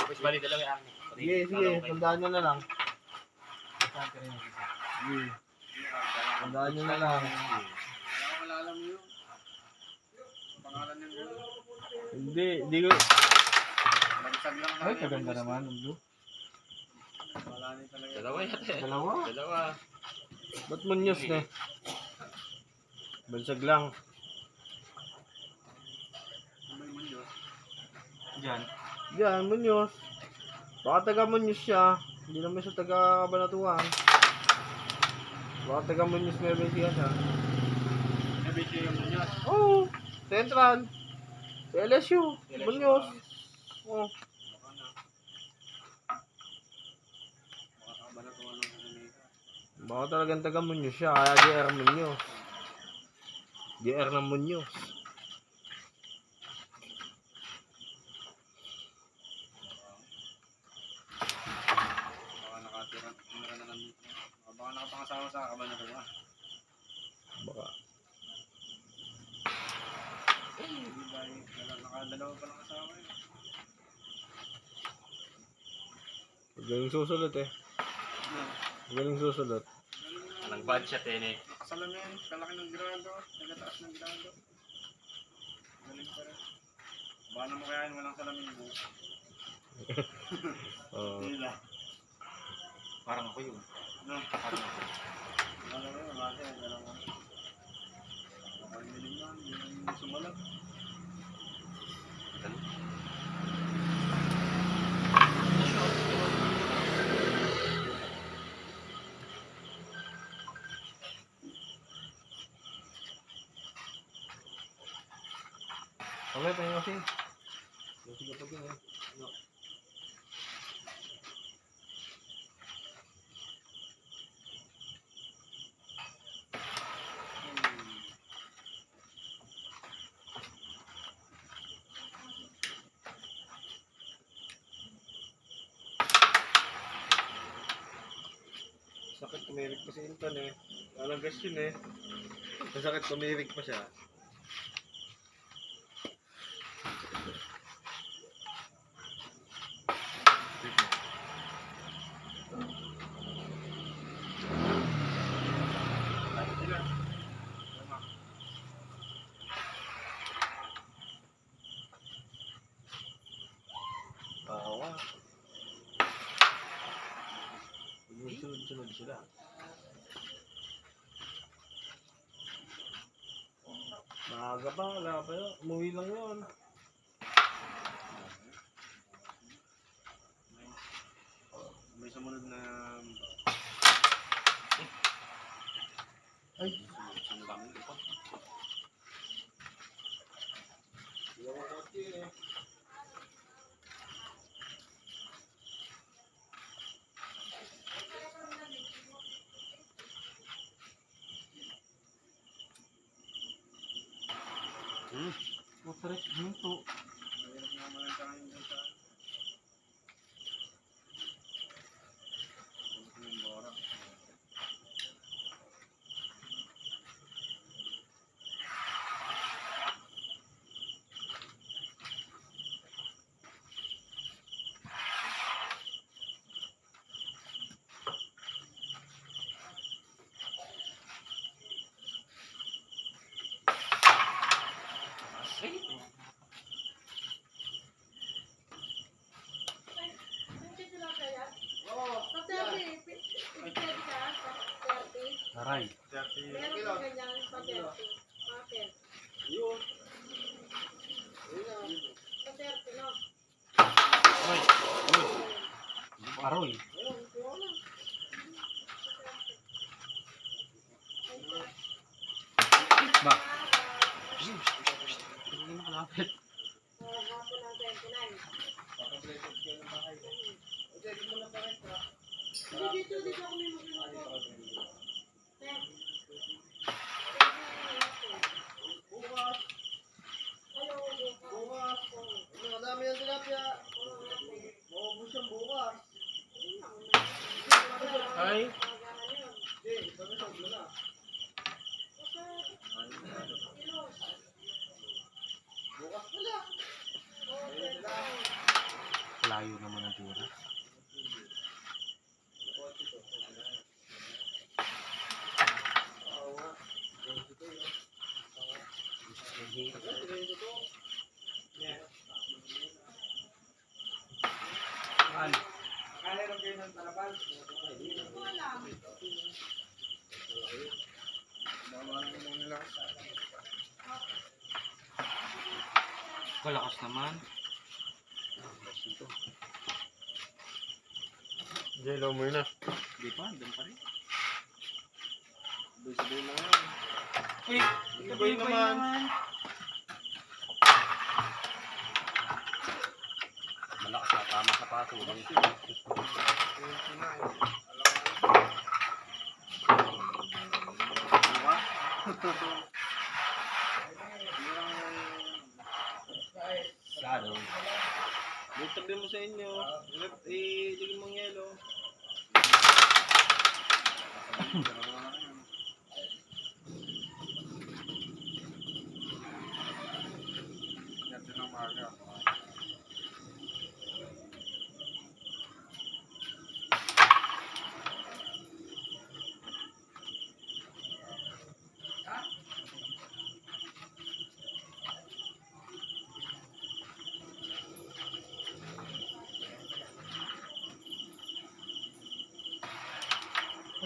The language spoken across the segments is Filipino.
Tapos bali dalawa yan. Sige, sige. Tandaan nyo na lang. Sige. Tandaan nyo na lang. Wala alam mo yun. Pangalan ng girl. Hindi ko. Nagsag lang Ay, kaganda naman. Ang blue. Wala na talaga. Dalawa yata. Dalawa. Dalawa. Ba't Munyos na? Bansag lang. May mundo. Diyan, Munyos. Baka taga Munyos siya. Hindi naman siya taga Kabanatuan. Baka taga Munyos meron siya siya. Nabiti yung mundo. Oh, Central. Sa LSU. Munyos. Oh. Baka talagang taga Munyos siya. Kaya DR Munyos. DR ng Munyos. Baka nakatira na lang dito. Baka nakapangasawa sa Kabanatuan. Baka. Nakadalawa pa lang asawa yun. Galing susulot eh. Galing susulot. Anong budget eh. Nakasalamin, kalaki ng grado, nagataas ng grado. Galing pa rin. Baka naman kaya yun, walang salamin mo. Hila. Parang ako yun. No? Parang ako. Wala mo yun, wala siya, wala mo. Nakamiling lang, yung sumalat. Okay, tayo kasi. Sige pa din eh. No. Sakit tumirik pa si Intan eh. Walang gas yun eh. Masakit tumirik pa siya. Bawa. Sunod-sunod sila. Maaga pa, wala pa yun. Umuwi lang yun. May sumunod na... Ay, Sumunod kami. hindi ako koti eh. Putres, hinto. Mahirap naman ang kain dyan sa... Yung bora. Aray. 30 Meron kilo. pa ganyan sa 30. Mga 30. Yun. Sa 30, no? Ay. Aroy. Ayun, kuha na. Ba? Hapon ng 29. Hindi dito ako may magluto. Bukas. Bukas. Madami yung tilapia. Maubos yung bukas. Ay. Hindi, sabi sa ulo na. Bukas pala. Wala Layo naman ang tira. Akala lang kayo ng talapal. Bawa naman mo nila. Kalakas naman. Jello mo na. Di pa, doon pa rin. Sabay na yan. Uy, Sabay naman. Malakas na tama sa pato. Sado. Butag din mo sa inyo. Ilagay mong yelo. Ganda ng maga.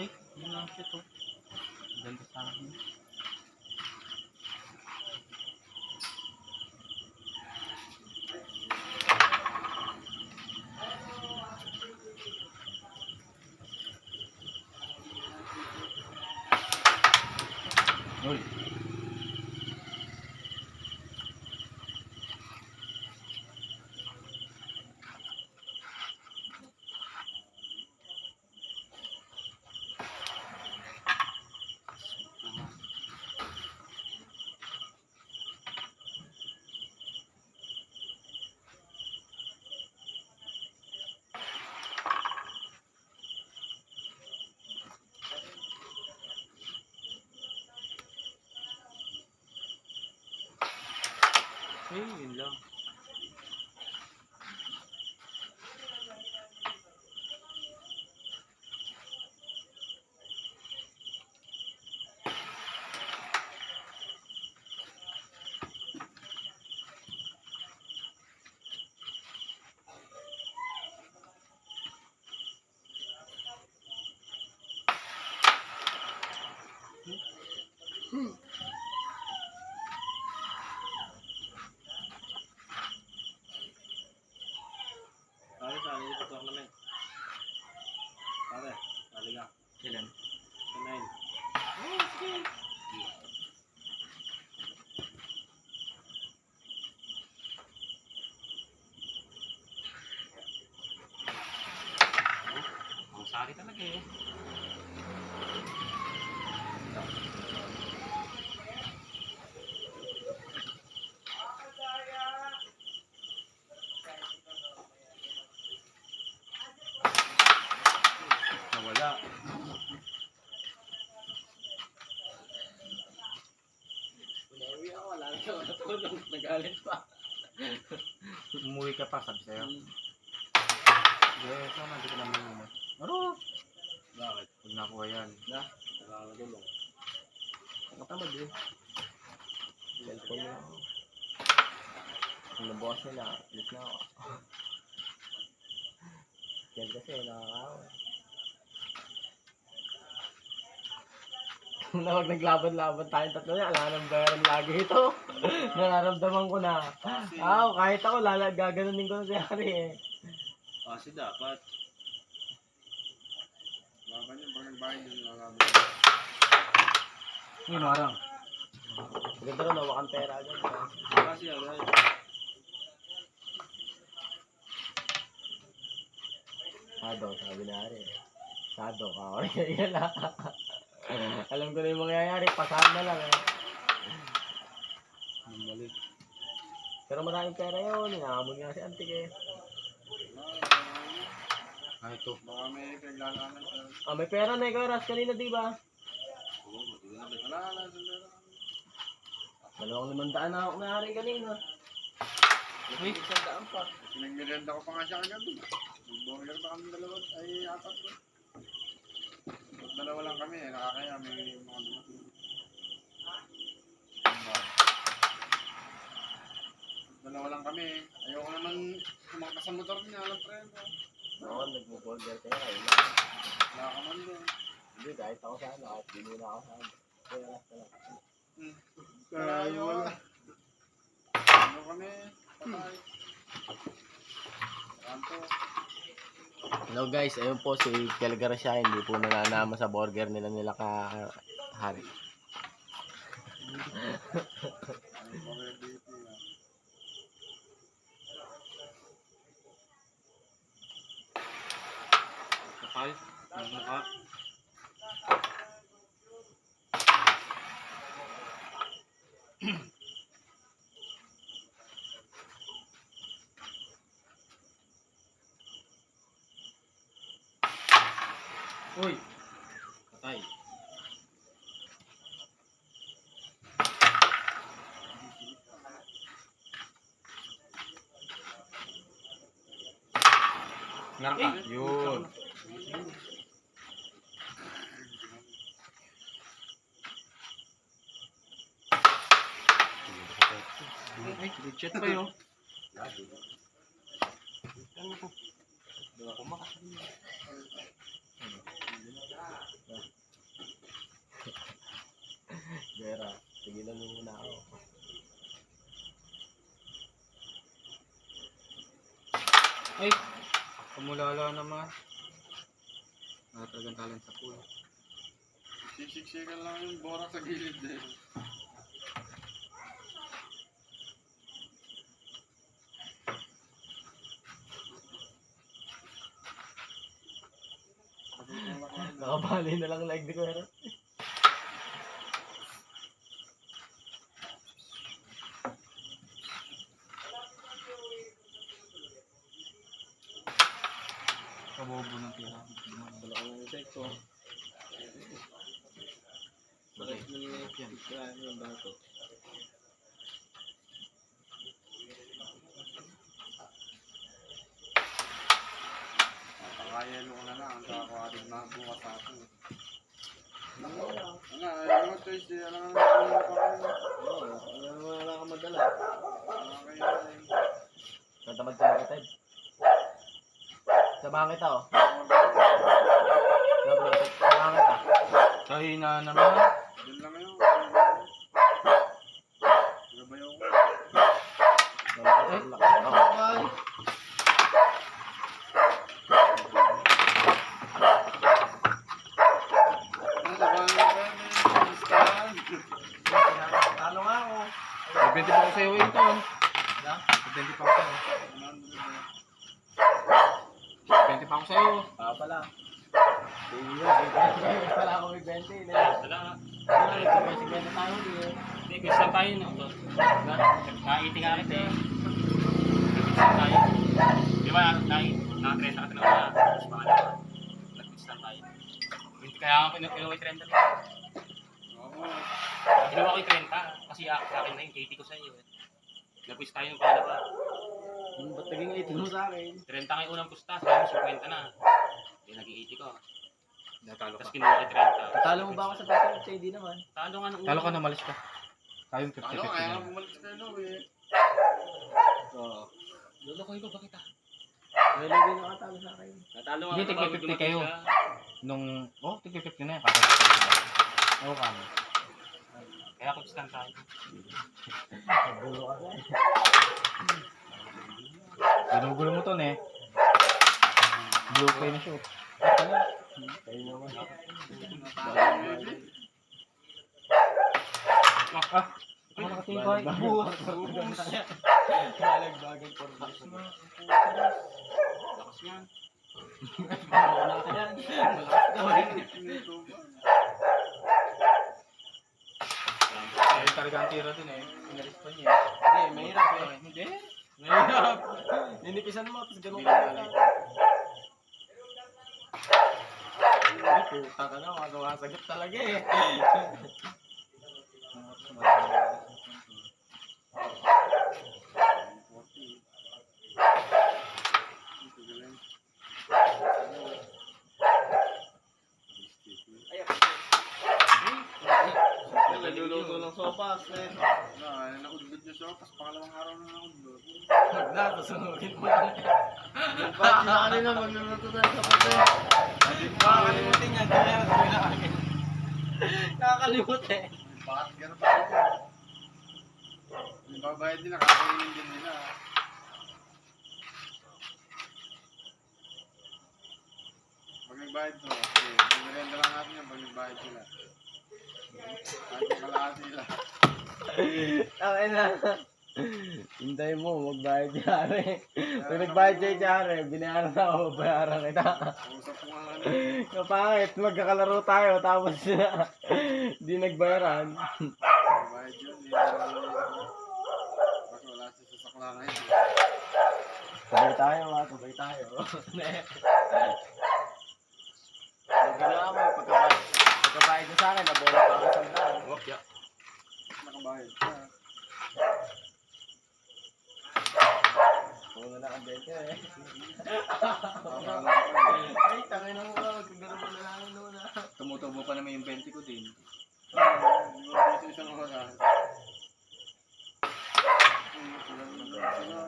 Ay, yun lang siya to. Ganda sa akin. Uy. Eh, yun lang. Pare, saan dito tournament? Pare, sali ka. Kailan? Kanain. Ang sari talaga eh. Nawala. Uwi ako, wala na ako natulog. Nagalit pa. Umuwi ka pa, sabi sa'yo. Yes, sana, hindi ko naman yun. Ano? Bakit? Huwag nakuha yan. Na? Nakakagulong. Matamad eh. Cellphone na ako. Kung nabukas nila, ulit na ako. Yan kasi, nakakawa. Na wag naglaban-laban tayong tatlo niya, alam ng bayaran lagi ito. Nararamdaman ko na. Kahit ako, gaganunin ko na si Harry eh. Kasi dapat. Laban yung pag nagbayad yung lalaban. Uy, marang. Maganda rin, nawakan pera agad. Kasi agad. Sado, sabi na Harry. Sado, kakawari ka na. Alam ko na yung mangyayari, pasahan na lang eh. Bumalik. Pero maraming pera yun, inaamon nga si Antik eh. Ay, ito. Baka may paglalaman. May pera na ikaw, Ras, kanina diba? Wala. 2,500 na ako na Harry kanina. Uy. Isang daan pa. Pinagmerienda ko pa nga siya kagabi. Nag-burger pa kami dalawa, ay apat ko. Dalawa lang kami eh, nakakaya may mga dumating. Dalawa lang kami eh. Ayoko naman kumangka sa motor niya, alam pre. Oo, nag-burger kayo. Ayun. Wala ka man doon. Hindi, kahit ako sana. Kahit hindi na ako sana. Kaya lang pala. Kaya wala. Ano kami? Patay. Kanto. Hello guys, ayun po si Kel Garcia, hindi po nananama sa burger nila kahari. Ano pa rin dito yan? Kapal. Naka. Uy. Patay. Meron ka? Yun. Ay, legit pa yun. Vera, tigilan mo muna ako. Ay, kumulala naman. Wala talagang talent sa pool. Sisiksikan lang yung borak sa gilid eh. Nakabali na lang like ni Vera. Kabobo ng tira. Wala ko ng insekto. Bakit mo yan? Yung bato. Pakayelo ko na lang. Ang kakawarin na bukas sa akin. Ano, ayaw mo choice eh. Alam nga naman pa kayo. Oo, wala ka madala. Wala kayo eh. Natamad ka magkatid. Samahan kita oh. Samahan kita. Kahina naman. Diyan lang ngayon. Gabayaw ko. Bye. Ano, sabahan mo ba yun? Listahan. Talo nga ako. Nagbenti pa ako sa'yo ito. Nagbenti pa ako sa'yo. Nagbenti pa ako sa'yo. Pala. Sige, pala ako may 20. Wala nga. Sige tayo din. Hindi, quiz lang tayo. No? Kaiti nga kita eh. Quiz lang tayo. Di ba, nakatrenta ka na wala. Nag-quiz lang tayo. Kaya nga kinuha yung 30 lang. Oo. Kinuha ko yung 30 kasi sa akin na yung 80 ko sa iyo. Nag-quiz tayo ng pangalawa. Ba't naging 18 mo sa akin? 30 nga yung unang pusta, sa 50 na. Hindi, naging 80 ko. Natalo Tapos kinuha ko yung 30. Tatalo mo ba ako sa pagkakas? Hindi naman. Talo nga nung Talo ka na, malis ka. Tayong Ano, 50-50 kaya na. nga bumalik sa kayo eh. Oo. Lolo ko ikaw, bakit ah? May lagi nakatalo sa akin. Natalo nga Hindi, ako, tigil bago 50 dumating kayo. siya. Nung, tig-50 na yan. Kakasal. Oo ka mo. Kaya quiz lang tayo. Bulo ka na. Ginugulo mo to, ne. Blue play na shoot. Kayo naman. Ano nakatibay? Buwas. Malagbagan for Lakas nga. Lakas yan. Wala ka yan. Ayun talaga ang tira dun eh. Pinalis pa niya. Hindi, mahirap eh. Hindi. Mahirap. Ninipisan mo, tapos ganun ka na. Ay, puta ka na. Makasagot talaga eh. sopas eh. Naudlot yung sopas, pangalawang araw na naudlot. Nagdatusunugin mo. Ba't sila kanina magluluto tayo sa puti? Nakakalimutin niya. Kaya gawin na akin. Nakakalimutin. Bakit gano'n pa ako? Yung babayad nila, kakainin din nila. Pag nagbayad to, okay, magmerienda lang natin yan pag nagbayad sila. Kahit kalahati sila. Ay na. Hintay mo, magbayad si Ari. Pag nagbayad siya si Ari, binayaran na ako, bayaran kita. Usap ko nga ano. Kapangit, magkakalaro tayo, tapos di nagbayaran. Nagbayad yun, hindi na baka wala siya sa sakla ngayon. Sabay tayo, sabay tayo. Nagkala mo, pagkabayad niya sa akin, nabola pa ako sa daan. Wop, ya. Nakabayad siya. Kung na ang dente eh. Nakakala ko pa yun. Ay, tangin na mo ka, magkagano mo na lang noon ah. Tumutubo pa naman yung 20 ko din. Hindi mo kasi isang oras.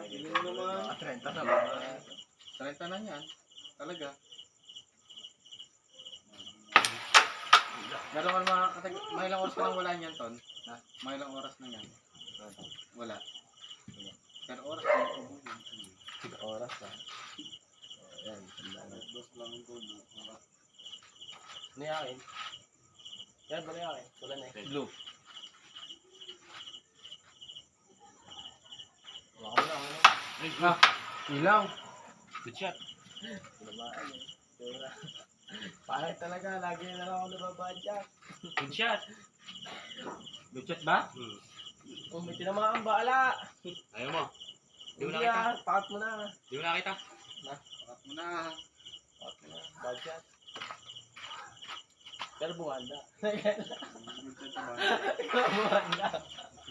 Hindi naman. 30 na ba? 30 na yan. Talaga. Meron ka mga may ilang oras ka nang wala niyan, Ton? Ha? May ilang oras na yan? Wala. Pero oras na yung tubo yun. Oras ah. Ayan, tandaan. Dos lang ang tubo. Ano yung akin? Yan, ba na yung akin? Wala na eh. Blue. Wala ko na, ano? Ah, ilaw. Good shot. Tinamaan eh. Tura. Pangit talaga, lagi na lang ako nababadyak. Good shot. Good shot ba? Kung may tinamaan, baala. Ayaw mo. Di mo Hindi nakita. ah, pakat mo na. Di mo nakita. Pakat mo na. Pakat mo na, bad shot. Pero bumanda. Good shot ba? Bumanda.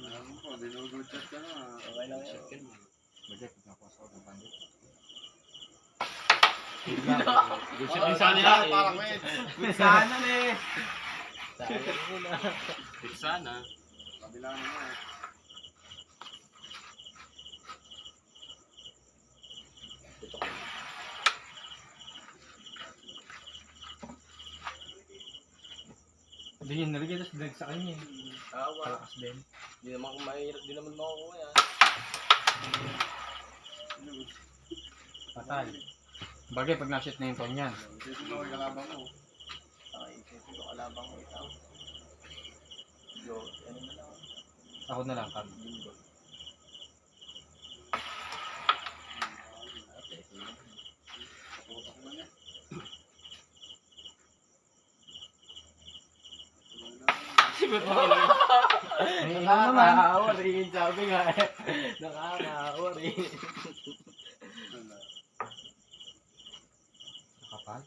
Alam ko, good shot ka na. Okay lang yun. Budget, nakakuha sa utang bandit. Good shot din sana yan. Parang wait. Sana na eh. Sayang mo na. Good sana. Kabila naman. Hindi yun nalagay, tapos drag sa kanya eh. Awa. Palakas din. Di naman mahirap, di naman makukuha yan. Patay. Bagay pag na-shoot na yung ton yan. Dito na yung kalabang mo. Ay, isipin ko kalabang ko itaw. Yo, ano na lang. Ako na lang, Kab. Linggo. Paputok mo niya. May ilaw naman. Nakakaawa rin, sabi nga eh. Nakakaawa rin. Kapal.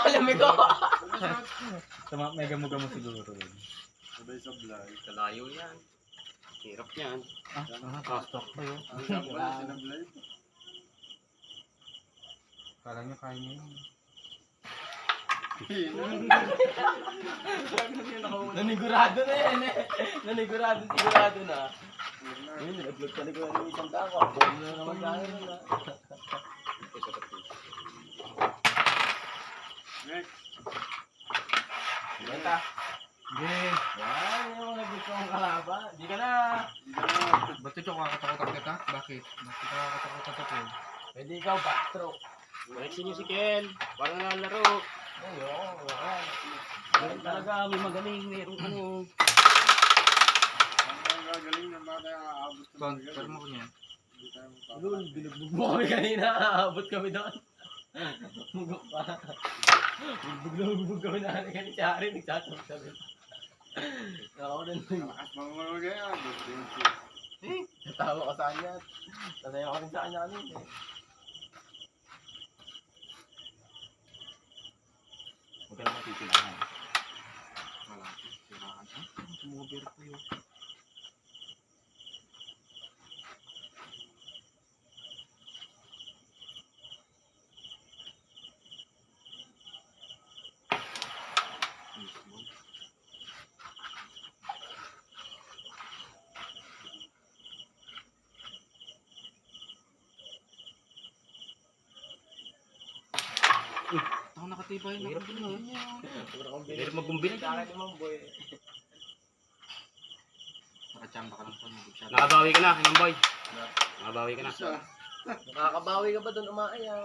Alam ko! Tama, may gamo-gamo siguro yun. Sabay sa vlog. Kalayo yan. Hirap yan. Pastok pa yun. Ang sabi na sinablay. Kala nyo kaya nyo yun. Nanigurado na yan eh. Nanigurado, sigurado na. Yun, nag-vlog ka na ko ng isang tako. Buwan na naman tayo na. Next. Benta. Sige. Yan, yung nag-gusto kong kalaban. Di ka na. Ba't ito kakatakutan kita? Bakit? Bakit kakatakutan ito po? Pwede ikaw backstroke. Next niyo si Ken. Parang nalalaro. Ayun, yan. Ganun talaga. May magaling. Meron ano. Ang gagaling ng bata yung aabot sa Ton, mga pero mo ko niyan. Hindi tayo magpapalala. Lul, binugbog mo kami kanina. Aabot kami doon. Mugok pa. Bugbog kami na kanina ni Chari. Nagsasabi sabi. Ako rin. Malakas mamamagay yan. Natawa ka sa kanya. Nasaya ko rin sa kanya kanina eh. Huwag ka naman titilahan. Malapit. Tirahan. Sumubir ko yun. matibay na Hirap kumbina. Hirap magkumbina. Kaya ni Mamboy. Nakachamba ka lang po. Nakabawi ka na, Imang Boy. Nakabawi ka na. Nakakabawi ka ba doon umaayaw?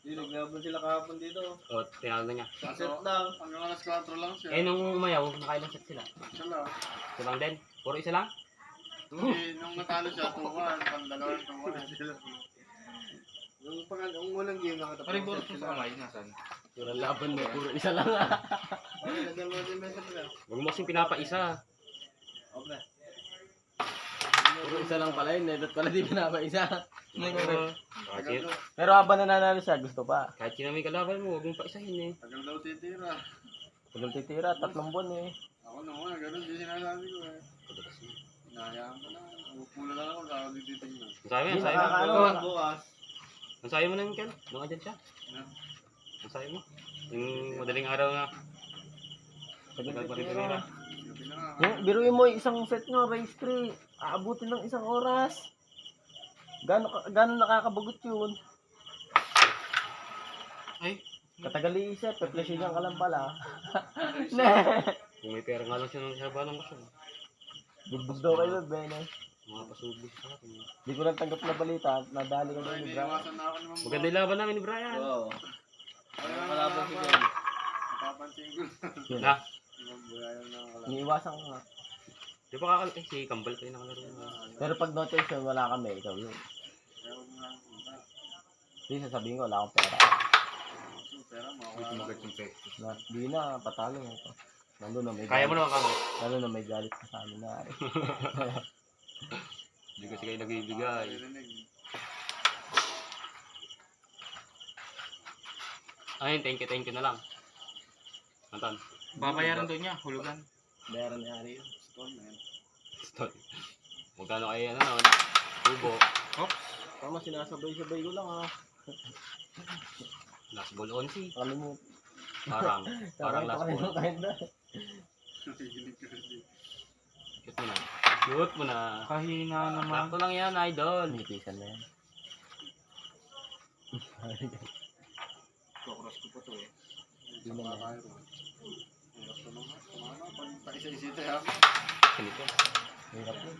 Hindi, naglaban sila kahapon dito. O, tinalo niya. Set lang. Hanggang alas 4 lang siya. Eh, nung umayaw, nakailang set sila. Siya lang. Isa lang din. Puro isa lang. Nung natalo siya, 2-1. Pandalawang 2-1. Yung unang game nakatapos. Pare, boros mo sa kamay. Nasaan? Puro laban mo, puro isa lang Lagyan mo din mesa pala. Huwag mo kasing pinapaisa. Okay. Puro isa lang pala yun, dapat pala di pinapa-isa. Kahit, Pero habang nananalo siya, gusto pa. kahit sino may kalaban mo, huwag mong paisahin eh. Tagal daw titira. Kung titira, 3 buwan eh. Ako naman, ganun din sinasabi ko eh. Hinahayaan ko na. Pula lang ako, saka hindi titignan. Masabi mo, Hindi masabi mo. nakakaano. Bukas. Masabi mo na yung Kel. Mga dyan siya. Masabi mo. Yung madaling araw na. Tagal pa rin tumira. Gabi na nga. Yung, biruin mo yung isang set nyo, race 3. Aabutin ng 1 oras. Gano'n nakakabagot yun? Ay. Katagal iisip, peplesigan ka lang pala. Kung may pera nga lang siya ng sabanang kaso. Bugbog daw kayo, Ben eh. Mga pasubos sa akin. Di ko lang tanggap na balita, nadali ka daw ni Brian. Iniiwasan na ako naman. Maganda yung laban namin ni Brian. Oo. Ayun ang Kalaban si kalaban. Ken. Papansin ko. Na, Ibang burayan na ang kalaban. Iniiwasan ko nga. di ba kakal... Eh, si Kambal kayo nakalaro yun. Pero pag no choice yun, wala kami, ikaw yun. Kaya huwag mo lang punta. Hindi, sasabihin ko, wala akong pera. So, pera mo. Ako Di na, patalo mo ito. Lalo na may Kaya mo galit. naman kami. Lalo na may galit ka sa amin na. Hindi kasi kayo nagbibigay. Ayun, thank you na lang. Anton. Babayaran doon niya, hulugan. Meron ni Ari yun. Stone. Magkano kayo ano naman? Tubo. Tama, sinasabay-sabay ko lang ha. Last ball on si. Kalimut. Parang last ball. Shoot mo na. Shoot mo na. Kahina naman. Sakto lang yan, idol. Nitisan na yan. Kokros ko pa to eh. Yun na yan. Paisa-isita yan. Ganito. Hirap yun.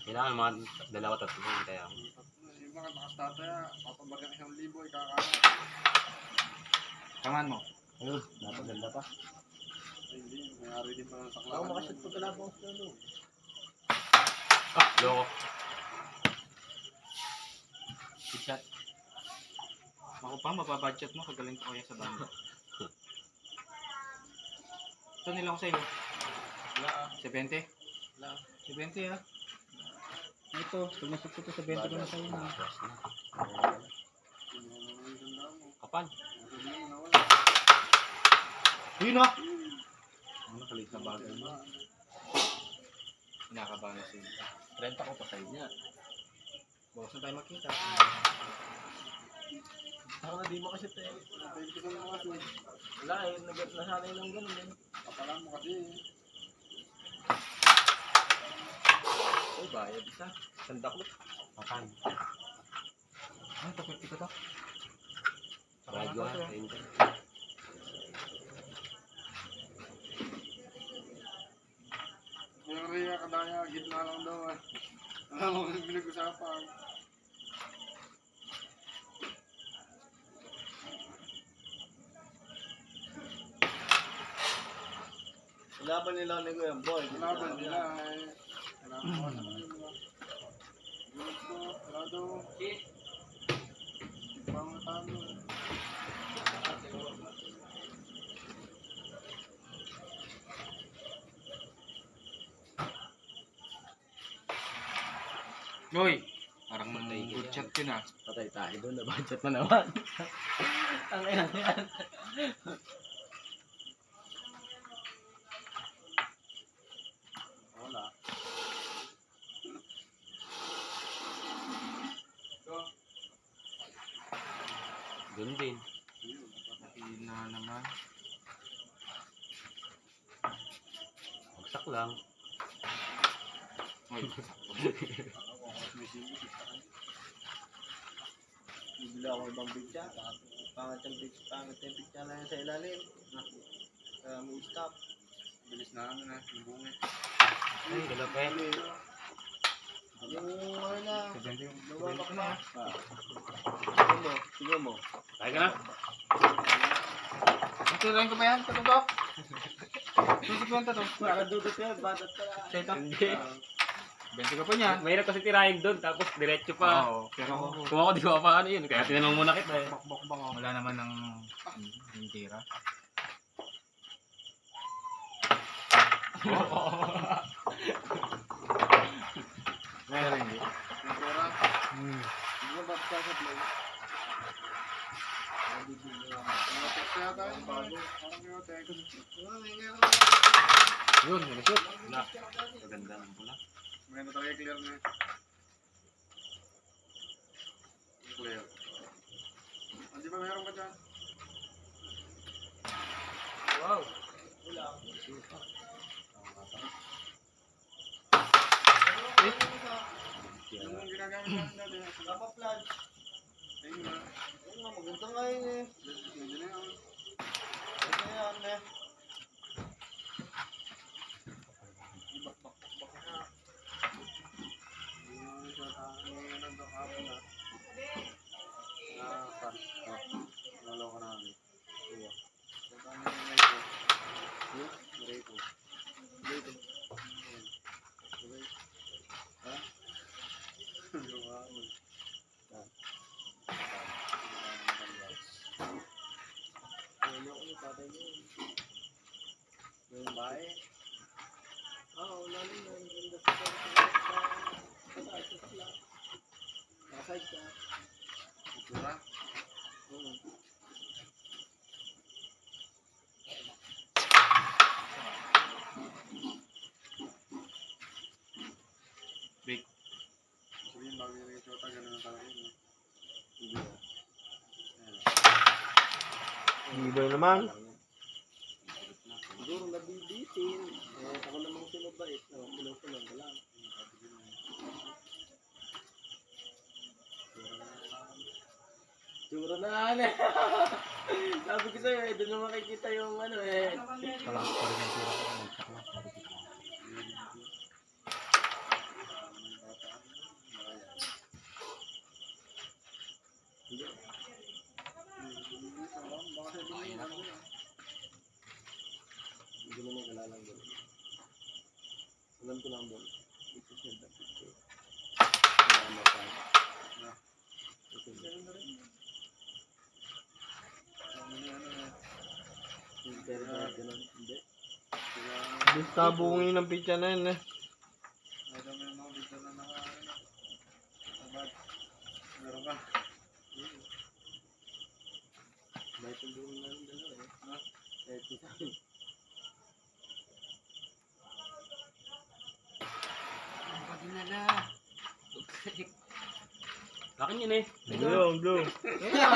Kailangan mga dalawa tatlo yung kaya. Yung mga nakastataya, papabagan 1,000, ikakana. Kaman mo. Ayun, napaganda pa. Hindi, mayari din pa ng Ako saklakan. makashoot po talabang sa lalo. Ah, loko. Good shot. Ako pa, mababudget mo. Kagaling ko kaya sa banda. Ito nila ko sa'yo. Wala ah. 70? Wala. 70 ah. Ito, pag nasot ko to 70 ko na sa'yo. Kapal. Yun ah! Ang nakalit na bagay mo. Kinakabahan na sa'yo. 30 ko pa sa'yo niya. Bukas na tayo makita. Ako na di mo kasi tayo. Thank you so much. Wala eh, nasanay lang ganun eh. Kapalan mo kasi. Ay, bayad isa. Sandakot. Kapal. Ay, tapos ito to. Radyo ha. Ayun ka. Yung Rhea kadaya, gitna lang daw ah. Alam mo kung pinag-usapan. Laban nila ni Kuya Boy. Laban nila ay. Kailangan ko sa kanila. Gulat ko, wala daw. Pang talo. Uy! Parang good shot yun ah. Patay tayo doon, na-budget na naman. Ang ina yan. Wala. Doon din. Hina naman. Bagsak lang. Uy, Bibili ako ibang pizza. Pangit yung pizza na yun sa ilalim. Kaya mo stop. Bilis na ano na, yung bunga. Ay, galapet. Yung ano na, lumabak na. Sige mo. Kaya ka na? Tutulayin ko ba yan? Tutok? Susikwenta to. Para dudot yan, badat ka lang. Sa ito? Hindi. 20 ka pa niyan. Mahirap kasi tirahin doon, tapos diretso pa. Oo. Pero Kung ako, di ko pa ano yun. Kaya tinanong muna kita eh. bakbak wala naman ng tira. Meron hindi. Yung pera. Hindi ba ba't ka sa play? Mga text kaya tayo. Parang yung text. Yun, nilisot. Wala. Maganda ng pula. Maganda talaga clear na. Clear. Hindi ba meron ka dyan? Wow. Yung ginagamit natin dati. Napa-flash. Ayun na. Ayun nga, maganda nga yun eh. Hindi na yun. Ito yan eh. Yung bae. Oo, lalo na. Ganda sa nakaside ka. Tura. Big. Sabihin bago nila yung shota, ganun na talaga yun. Hindi ba naman? Siguro nabibitin. Eh, ako namang sinabait. Pinupunan ko lang. Tsura na ano eh. Sabi ko sa'yo eh, doon na makikita yung ano eh. Talaga pa rin ang tira ko. Hindi mo na kalalang doon. Alam ko lang doon. Ito siya the picture. Wala mo pa. Ito siya. Hindi. Basta bungin ng pizza na yun eh. Meron mo yung mga dito na Abad. Meron ka. May tulungan na yung dalawa eh. Kahit isa. Akin yun eh. Blue. Kaya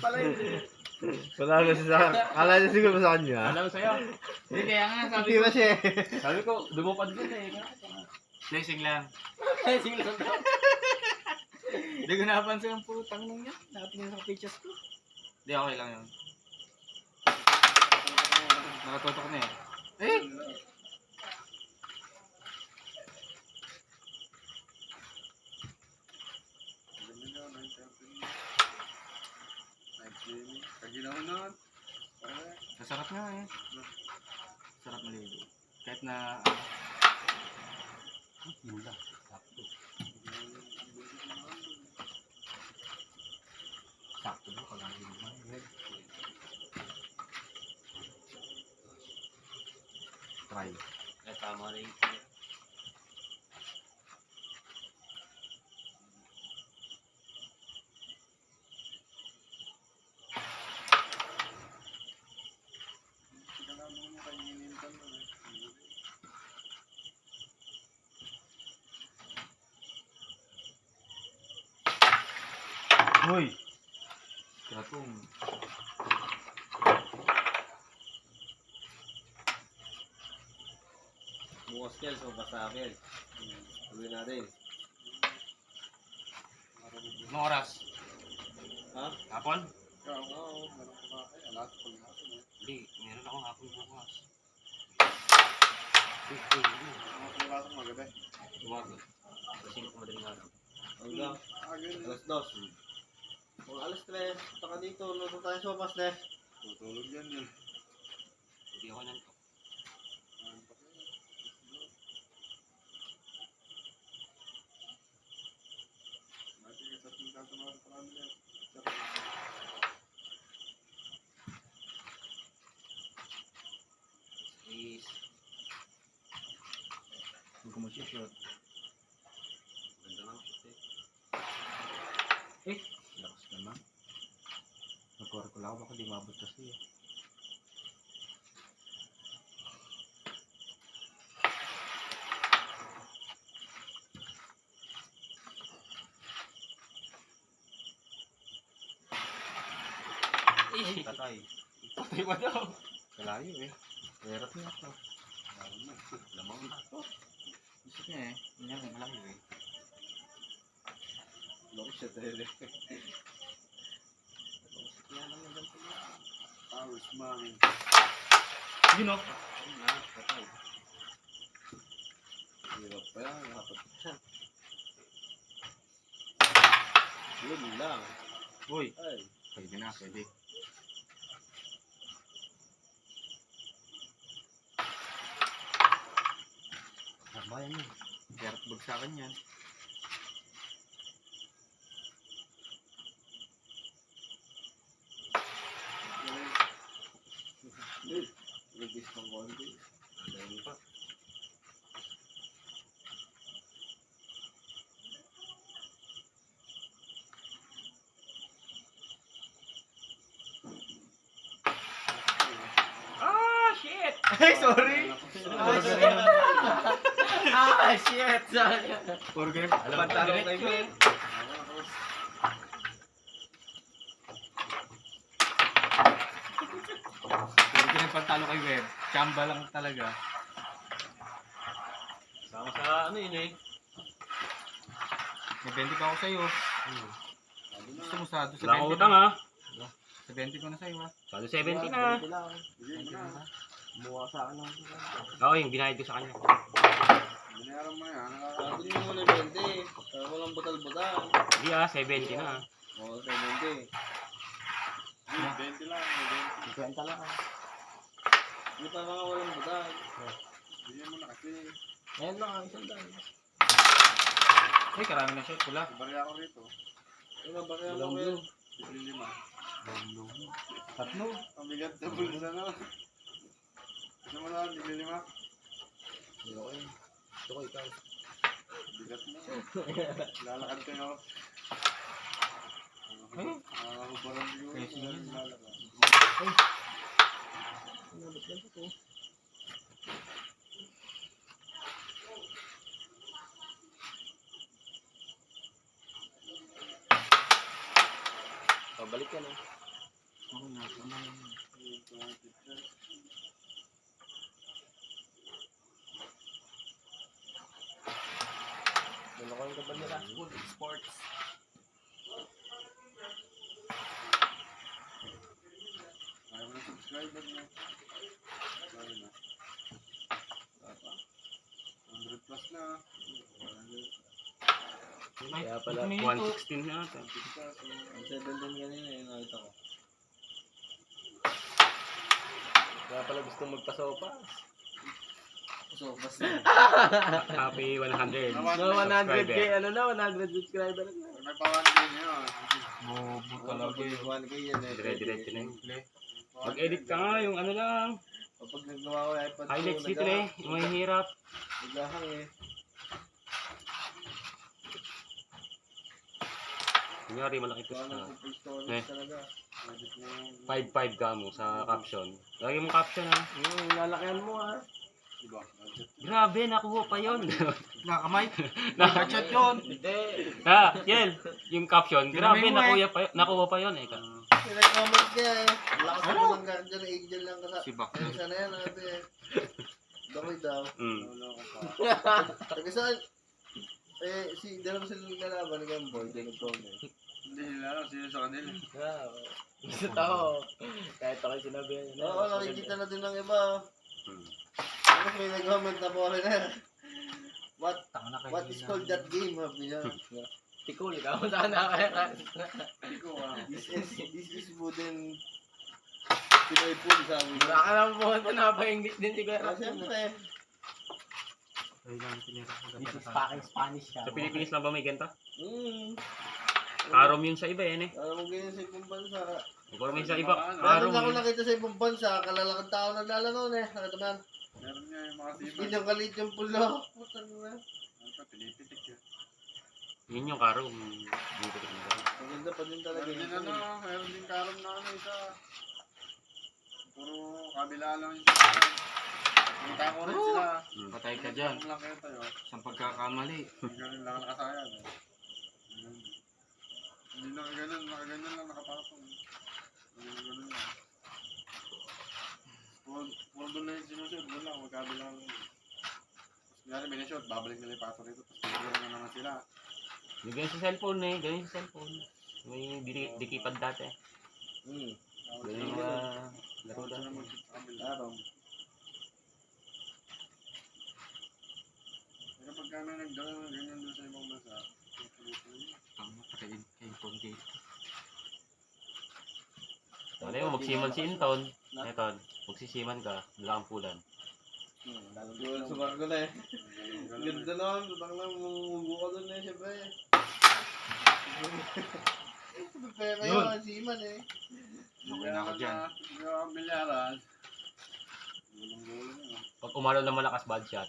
pala yun eh. Wala na siya. Kala niya siguro sa kanya. Alam mo sa'yo. Hindi kaya nga sabi Hindi ko. ba siya? Sabi ko, lumapad dun eh. Blessing lang. Sige lang daw. Hindi ko napansin ang putang nung yan. Nakatingin sa pictures ko. Hindi, okay lang yun. Nakatutok na eh. Eh! Ganda nyo, 9:30. Night gaming. Kaginaw na. Okay. Masarap nga eh. Sarap maligo. Kahit na... Yun lang. Sakto ba? Palagi naman. Try. Eh, tama rin. Sikalabo niya kayo hinintan mo eh. Hoy! Kratong. Bukas yan, so basta akin. Sabi natin. Anong oras? Ha? Hapon? Ikaw, oo, meron ka ba? Ay, alas ko na. Hindi, meron akong hapon bukas. Mga pumasok magabi. Umaga. Kasi ko madaling araw. Hanggang Ganun. alas 2. Kung alas 3, taka dito, luto tayo sopas, ne. Tutulog yan yun. Hindi ako nanto. Mati ka sa tingkal sa mga parami yan. Is, Huwag ko mag-shoot. ganda nga shit Lakas naman. Nag-core ko lang ako, baka di mabot kasi. eh. Tatay. Patay ba daw? Kalayo eh. Hirap niya ako. Lamang na. Gusto niya eh. Kunyari, malayo eh. Loko siya talaga. Powers, mami. Yun o. Patay. Hirap pa yan, nakapat siya. Yun lang. Uy. Ay. Pwede na, pwede. Bayan mo. Hirap bagsakan yan. Lugis ng konti. Dahil pa. Ah, shit! Ay, sorry! Ah, shit! Sorry. Puro ganyan. Alam ko, Pantalo direct kay ko eh. Ben. Puro ganyan pantalo kay Web. Chamba lang talaga. Sama sa ano yun eh. May 20 pa ako sa'yo. Gusto mo sa Wala akong utang ha. Sa 20 ko na sa'yo ha. Sado 70 na. Ganito lang. Sige mo na. Buwa sa akin ng Oo, yung binayad ko sa kanya. Binayaran mo yan. Sabi niyo muna 20. Kaya walang butal-butal. Hindi ah, 70 na. Oo, 70. 20 lang. 20. 50 lang. Hindi pa mga walang butal. Bigyan mo na kasi. Ngayon lang, isang daan. Ay, karami na shot. Pula. Ibariya ko rito. Ano ba kaya mo kayo? 15. Tatlo. Pamigat na bulsa na. Gusto mo na, 15. Hindi ko yun. Gusto ko ikaw. Bigat na. Lalakad kayo. Barang siguro. Kasi yun. Lalakad. Ano ba yan ito? Pabalik yan eh. Oo na. Tama yan. Lulukoyin ka ba nila? Good sports. Ayaw mo na subscriber na. Sorry na. 100 plus na. Kaya pala, Ano yun? 116 na ata. ang 7 din kanina eh, nakita ko. Kaya pala gusto magpasopa. So, basta. Happy 100. No, 100k, ano na, 100 subscriber na. May pawan din yun. Bobo talaga eh. 1k yan eh. Dire-diretso na yun. Mag-edit ka nga, yung ano lang. Kapag nagawa ko yung iPad ko, Highlights dito eh, yung mahihirap. naghahang eh. Kunyari, malaki to Gawa sa ng full storage Eh. talaga. 5-5 ka mo sa caption. Lagi mong caption ha. Lalakihan mo ha. Diba? Grabe, nakuha pa yun. Nakakamay. Naka-chat yun. Hindi. Ha, Yel, yung caption, grabe, Tinamay mo nakuha pa yun eh. Pinag-comment niya eh. Lakas mo ng guardian angel lang kasi. Si Bak. Kaya sana yan ate. Dakoy daw. Mm. Lolo ko pa. Taga saan? Dalawa sila naglalaban ng boy, din nag-comment. Hindi nila alam sino sa kanila. Gusto tao. Kahit ako sinabihan niya. Oo, nakikita na din ng iba. Tapos may nag-comment na foreigner. What is called that game, sabi niya. Tikul, ikaw sana kaya. Ikaw This is wooden Pinoy pool, sabi niya. Wala ka lang po ito, napa-English din si Kuya Ah, Rock. siyempre. This is fucking Spanish ka. Sa Pilipinas lang ba may ganito? Ah, Arom yun sa iba yan eh. Alam mo ganyan sa ibang bansa. Kung may sa iba, Meron arom ako yun. nakita sa ibang bansa, kalalakang tao naglalaro na eh. Nakita mo yan? Meron nga yung mga tiba. Hindi yung kalit yung pulo. Putang na. Ano pa, pinipitik yun. Yun yung karom. Yung pitik na karom. Maganda pa din talaga. Meron din yun. meron din karom na isa. Puro kabila lang yung sila. Kita ko rin sila. Patay ka dyan. Lang kayo tayo. Sa pagkakamali. Ganun lang nakasayan. Hindi nakaganyan lang nakapatong. Ganun lang. Puro doon na yung sinusod. Doon lang, magkabila lang. Tapos nangyari, may na-shot. Babalik nila yung pato rito. Tapos puro na naman sila. Yung ganyan sa cellphone eh. Ganyan sa cellphone. May dikipad dati. Ganyan yung mga laro Sila dati. mag-shoot sa kabila. Araw. Pero pag kami nagdala ng ganyan doon sa ibang bansa, Tama, patayin kayo konti. Wala yung magsiman si Inton. Eton, magsisiman ka. Langpulan. Doon sa barko na eh. Ganda naman, tutang lang, mumugo ka doon eh, syempre. Pera yun, siman eh. Okay na ako dyan. Hindi ako bilyaran. Gulong-gulong yun. Pag umalo na malakas bad shot.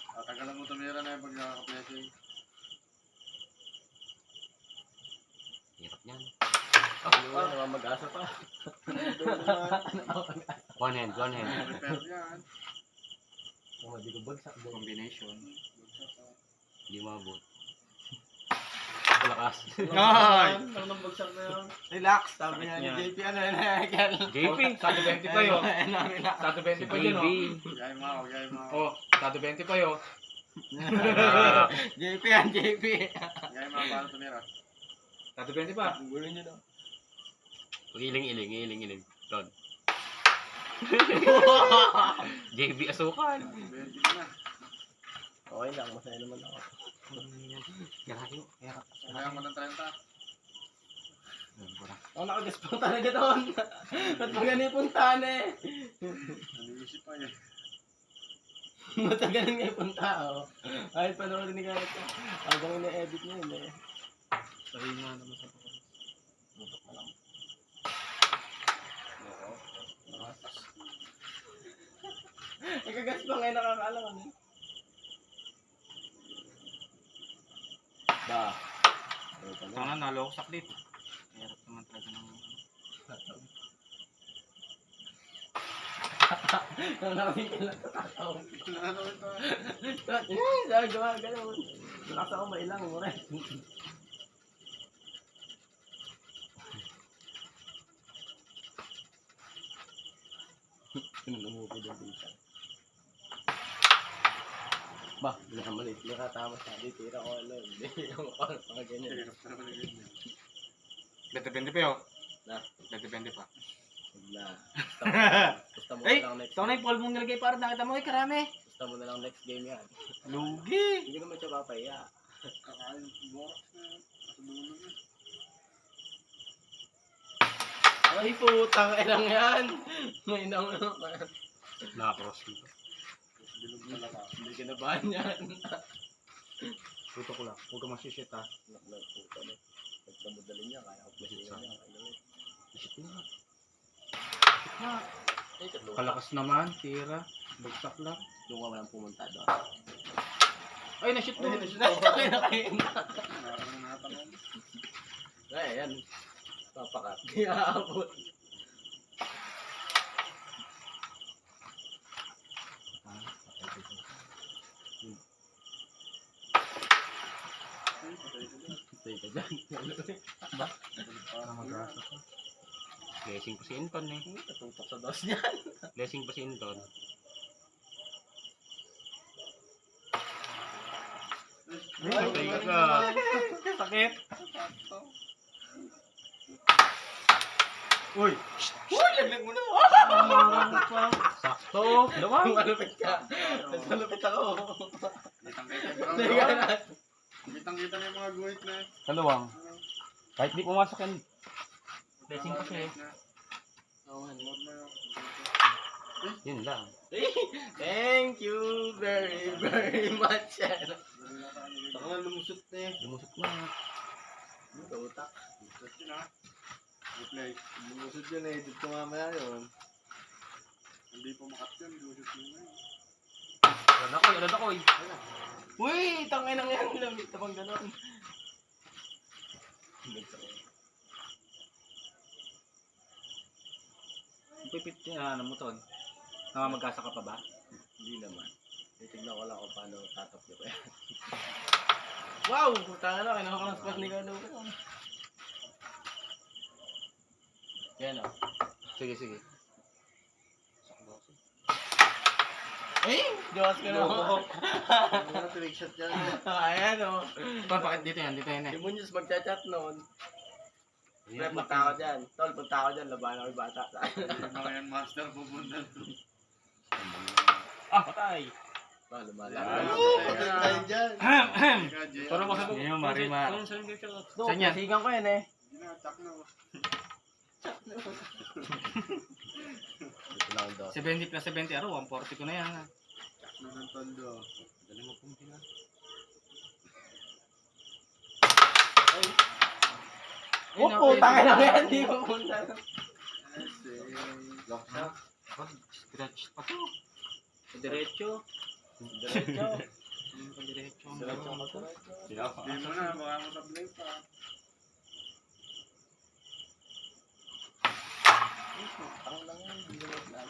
Tatagalan mo tumira na yung pagkakaplesing. Hirap yan. Ano, mag-asa pa. One hand, one hand. Prepare yan. Oh, di ko bagsak doon. Combination. Hindi mabot. Malakas. Ay! Ang nang bagsak na yun. Relax, sabi niya ni JP, ano yun, Kel. JP. Sato 20 pa yun. Relax. Sato 20 pa JP. yun. Gay mo, gay mo. Oh, sato 20 pa yun. JP yan, JP. Gay mo, paano tumira? Sato 20 pa. Ang gulo niyo daw. Iling. Ton. JB asukan. 20 ka na. Okay lang, masaya naman ako. Garayo. Kaya mo ng 30. Ako nakagaspo talaga doon. Ba't mo ganun yung puntahan eh? Nag-iisip pa yun. Ba't mo ganun yung punta oh. Kahit panoorin ni Garrett ko. Habang ina-edit niya yun eh. Sabihin nga naman sa pagkakas. Butok na lang. Nakagaspo ngayon nakakaalam ano eh. Ba? Sana nalo ako sa clip. Hirap naman talaga ng Nang nakakingin lang tatataw. Ano ito? Sabi gawa ganun. Lakas ako mailang mo rin. Numupo din dito. Ba, nakamali. Nakatama siya. Di tira ko ano. Hindi yung mga ganyan. Hirap na naman yung ganyan. Depende pa yun. Na? Depende pa. Na. Gusto mo Ay, na lang next ito na yung Paul mong nilagay para nakita mo. Ay, karami. Gusto mo na lang next game yan. Lugi. Hindi naman siya papaya. Kakain, borak na yun. Sa dulo na. Ay, putang ilang yan. May nang naman. Nakakross dito. Bilog pala ka. Hindi kinabahan yan. Tuto ko lang. Huwag ka masishit ha. Naklag puta na. Pagkamudali niya, kaya ako plasya niya. Shit na. Ay, tatlo. Kalakas naman. Tira. Bagsak lang. Doon ka walang pumunta doon. Ay, na-shoot mo. Nakakain na. Parang natanong. Ay, yan. Papakat. Di aabot. Ay, patay ko dyan. Patay ka dyan. Parang mag-asa ka. Blessing pa si Inton eh. Katutok sa dos niyan. Blessing pa si Inton. Thank ka. Sakit. Uy! Uy, laglag mo na. Sakto. Dalawa. Malupit ka. Mas malupit ako. Kitang-kita bro. Teka na. Kitang-kita na yung mga guhit na. Dalawang. Kahit di pumasok yan. Blessing kasi. More na yun. Yun lang. Thank you very, very much. Saka nga lumusot na eh. Lumusot na. Tutak. Tapos yun ha. Replay. Lumusot yun eh. Edit ko mamaya yun. Hindi pa makat yun. Lusot yun na yun. Alad ako eh. Uy, tangay nang yan. Lamit na bang ganon. Pipit ano mo to. Namamagkasa ka pa ba? Hindi naman. Titignan ko lang kung paano tatap ko yan. Wow! Tanga na, kinuha ko ng spot ni Gano. Yan o. Sige, sige. Eh! Diyos ka na ako. Ano na trickshot yan. Ayan o. Bakit dito yan? Dito yan eh. Yung Munyos magchat-chat noon. Pre, punta ako dyan. Tol, punta ako dyan. Labanan ko yung bata. Hindi na yan master pupunta doon. Ah, patay. Ba, lumalang. Patay tayo dyan. Teka, Jay. Pero masabog. Yun, Marimar. Saan yan? Sigang ko yan eh. Hindi na, chak na. Dito lang doon. 70 plus 70 araw, 140 ko na yan. Chak na ng tondo. Dali mo pong pina. Oh, tanga na yan. Hindi ko punta. Lock shot. Scratch pa to. Diretso. Diretso. Diretso. Diretso mo to. Hindi mo na, baka matablay pa. Tanga lang yan. Hindi ko lang.